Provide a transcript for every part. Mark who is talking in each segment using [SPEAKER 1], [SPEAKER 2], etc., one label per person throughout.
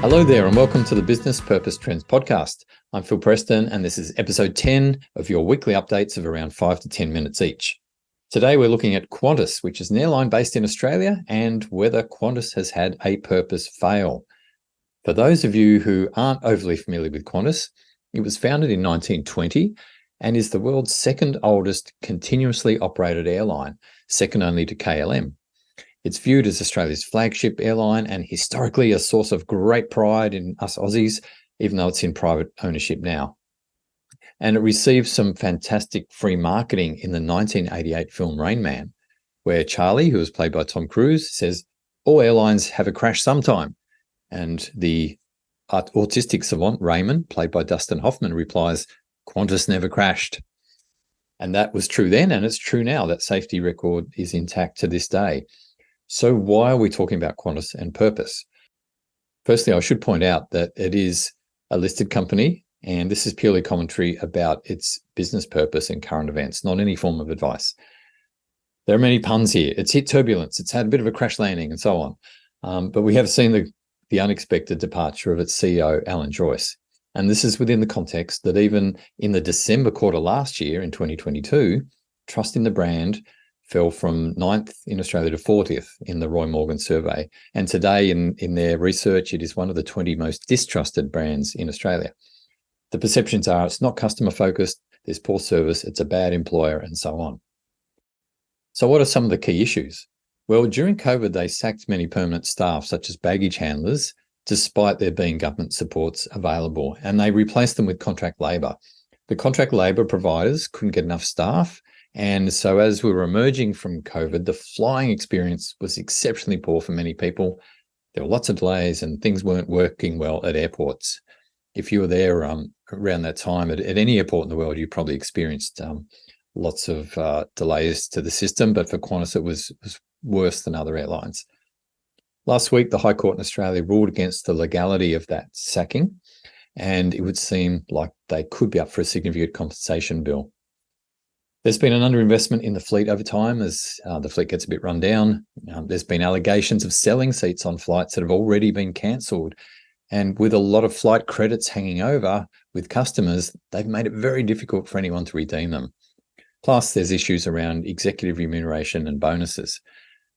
[SPEAKER 1] Hello there and welcome to the Business Purpose Trends podcast. I'm Phil Preston and this is episode 10 of your weekly updates of around 5 to 10 minutes each. Today we're looking at Qantas, which is an airline based in Australia, and whether Qantas has had a purpose fail. For those of you who aren't overly familiar with Qantas, it was founded in 1920 and is the world's second oldest continuously operated airline, second only to KLM. It's viewed as Australia's flagship airline and historically a source of great pride in us Aussies, even though it's in private ownership now. And it received some fantastic free marketing in the 1988 film Rain Man, where Charlie, who was played by Tom Cruise, says, "All airlines have a crash sometime." And the autistic savant Raymond, played by Dustin Hoffman, replies, "Qantas never crashed." And that was true then, and it's true now. That safety record is intact to this day. So why are we talking about Qantas and purpose? Firstly, I should point out that it is a listed company, and this is purely commentary about its business purpose and current events, not any form of advice. There are many puns here. It's hit turbulence, it's had a bit of a crash landing and so on. But we have seen the unexpected departure of its CEO, Alan Joyce. And this is within the context that even in the December quarter last year, in 2022, trust in the brand fell from 9th in Australia to 40th in the Roy Morgan survey. And today in their research, it is one of the 20 most distrusted brands in Australia. The perceptions are it's not customer focused, there's poor service, it's a bad employer, and so on. So what are some of the key issues? Well, during COVID, they sacked many permanent staff, such as baggage handlers, despite there being government supports available, and they replaced them with contract labour. The contract labour providers couldn't get enough staff, and so as we were emerging from COVID, the flying experience was exceptionally poor for many people. There were lots of delays and things weren't working well at airports. If you were there around that time at any airport in the world, you probably experienced lots of delays to the system, but for Qantas, it was worse than other airlines. Last week, the High Court in Australia ruled against the legality of that sacking, and it would seem like they could be up for a significant compensation bill. There's been an underinvestment in the fleet over time as the fleet gets a bit run down. There's been allegations of selling seats on flights that have already been cancelled. And with a lot of flight credits hanging over with customers, they've made it very difficult for anyone to redeem them. Plus, there's issues around executive remuneration and bonuses.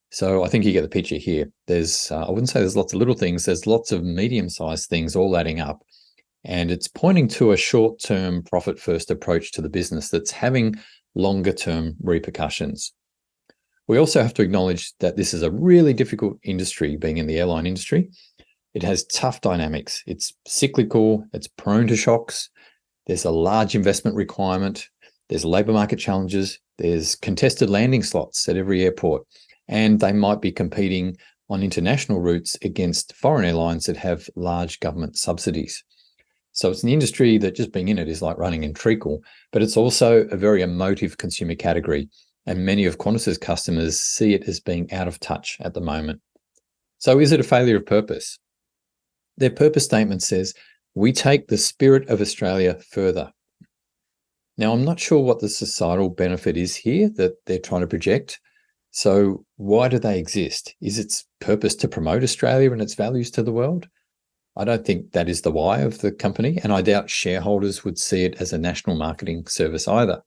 [SPEAKER 1] So I think you get the picture here. I wouldn't say there's lots of little things, there's lots of medium-sized things all adding up. And it's pointing to a short-term profit-first approach to the business that's having longer-term repercussions. We also have to acknowledge that this is a really difficult industry, being in the airline industry. It has tough dynamics. It's cyclical, it's prone to shocks. There's a large investment requirement. There's labour market challenges. There's contested landing slots at every airport. And they might be competing on international routes against foreign airlines that have large government subsidies. So it's an industry that just being in it is like running in treacle, but it's also a very emotive consumer category. And many of Qantas's customers see it as being out of touch at the moment. So is it a failure of purpose? Their purpose statement says, "We take the spirit of Australia further." Now, I'm not sure what the societal benefit is here that they're trying to project. So why do they exist? Is its purpose to promote Australia and its values to the world? I don't think that is the why of the company, and I doubt shareholders would see it as a national marketing service either.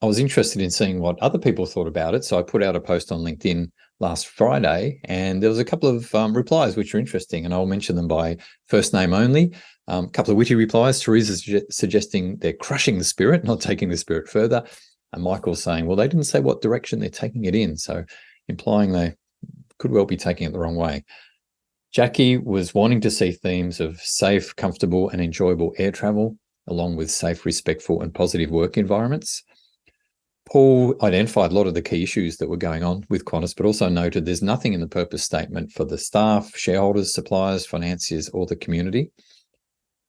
[SPEAKER 1] I was interested in seeing what other people thought about it, so I put out a post on LinkedIn last Friday, and there was a couple of replies which are interesting, and I'll mention them by first name only. A couple of witty replies. Teresa suggesting they're crushing the spirit, not taking the spirit further. And Michael saying, well, they didn't say what direction they're taking it in, so implying they could well be taking it the wrong way. Jackie was wanting to see themes of safe, comfortable and enjoyable air travel, along with safe, respectful and positive work environments. Paul identified a lot of the key issues that were going on with Qantas, but also noted there's nothing in the purpose statement for the staff, shareholders, suppliers, financiers or the community.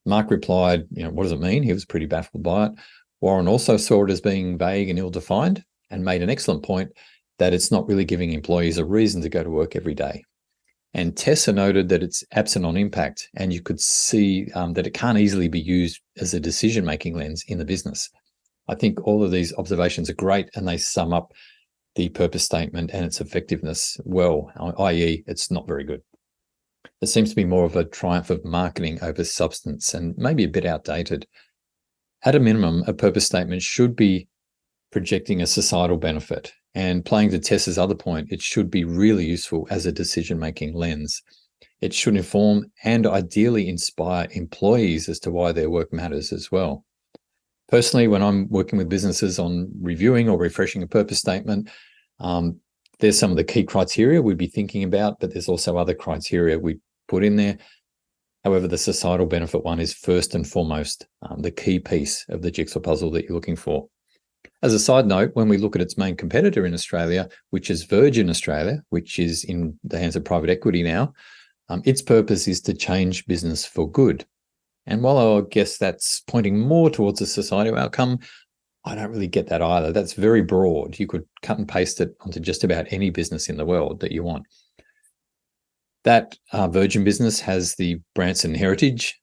[SPEAKER 1] Mark replied, what does it mean? He was pretty baffled by it. Warren also saw it as being vague and ill-defined and made an excellent point that it's not really giving employees a reason to go to work every day. And Tessa noted that it's absent on impact, and you could see that it can't easily be used as a decision-making lens in the business. I think all of these observations are great, and they sum up the purpose statement and its effectiveness well, i.e. it's not very good. It seems to be more of a triumph of marketing over substance and maybe a bit outdated. At a minimum, a purpose statement should be projecting a societal benefit, and playing to Tess's other point, it should be really useful as a decision-making lens. It should inform and ideally inspire employees as to why their work matters as well. Personally, when I'm working with businesses on reviewing or refreshing a purpose statement, there's some of the key criteria we'd be thinking about, but there's also other criteria we put in there. However, the societal benefit one is first and foremost the key piece of the jigsaw puzzle that you're looking for. As a side note, when we look at its main competitor in Australia, which is Virgin Australia, which is in the hands of private equity now, its purpose is to change business for good. And while I guess that's pointing more towards a societal outcome, I don't really get that either. That's very broad. You could cut and paste it onto just about any business in the world that you want. That Virgin business has the Branson heritage.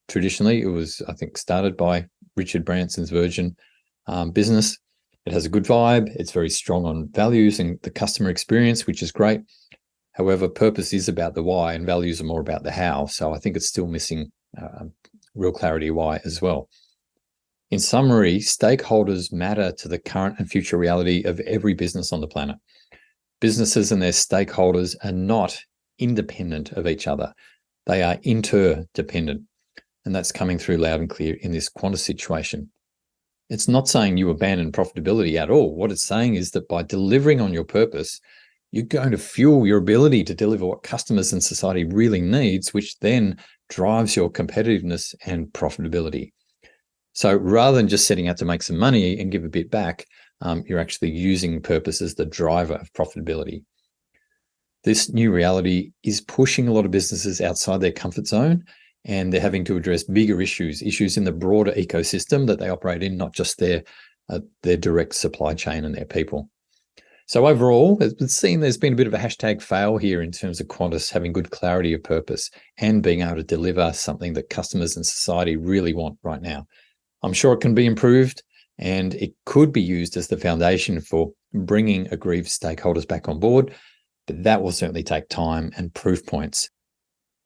[SPEAKER 1] Traditionally, it was, I think, started by Richard Branson's Virgin business. It has a good vibe. It's very strong on values and the customer experience, which is great. However, purpose is about the why and values are more about the how. So I think it's still missing real clarity why as well. In summary, stakeholders matter to the current and future reality of every business on the planet. Businesses and their stakeholders are not independent of each other. They are interdependent. And that's coming through loud and clear in this Qantas situation. It's not saying you abandon profitability at all. What it's saying is that by delivering on your purpose, you're going to fuel your ability to deliver what customers and society really needs, which then drives your competitiveness and profitability. So rather than just setting out to make some money and give a bit back, you're actually using purpose as the driver of profitability. This new reality is pushing a lot of businesses outside their comfort zone, and they're having to address bigger issues in the broader ecosystem that they operate in, not just their direct supply chain and their people. So overall, it would seem there's been a bit of a hashtag fail here in terms of Qantas having good clarity of purpose and being able to deliver something that customers and society really want right now. I'm sure it can be improved, and it could be used as the foundation for bringing aggrieved stakeholders back on board, but that will certainly take time and proof points.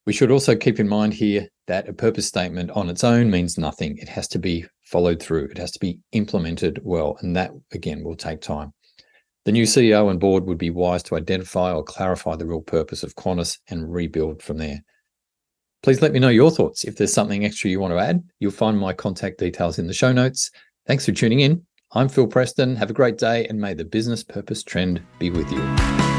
[SPEAKER 1] We should also keep in mind here that a purpose statement on its own means nothing. It has to be followed through. It has to be implemented well, and that, again, will take time. The new CEO and board would be wise to identify or clarify the real purpose of Qantas and rebuild from there. Please let me know your thoughts. If there's something extra you want to add, you'll find my contact details in the show notes. Thanks for tuning in. I'm Phil Preston. Have a great day, and may the business purpose trend be with you.